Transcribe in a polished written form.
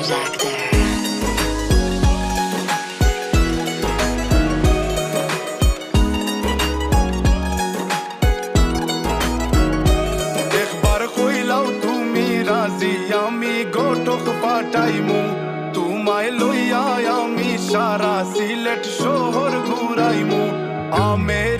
Jack there. একবার কইলাও তুমি রাজি আমি গোটক পাঠাইমু তোমায় লইয়া আমি সারা সিলেট শহর ঘুরাইমু আমের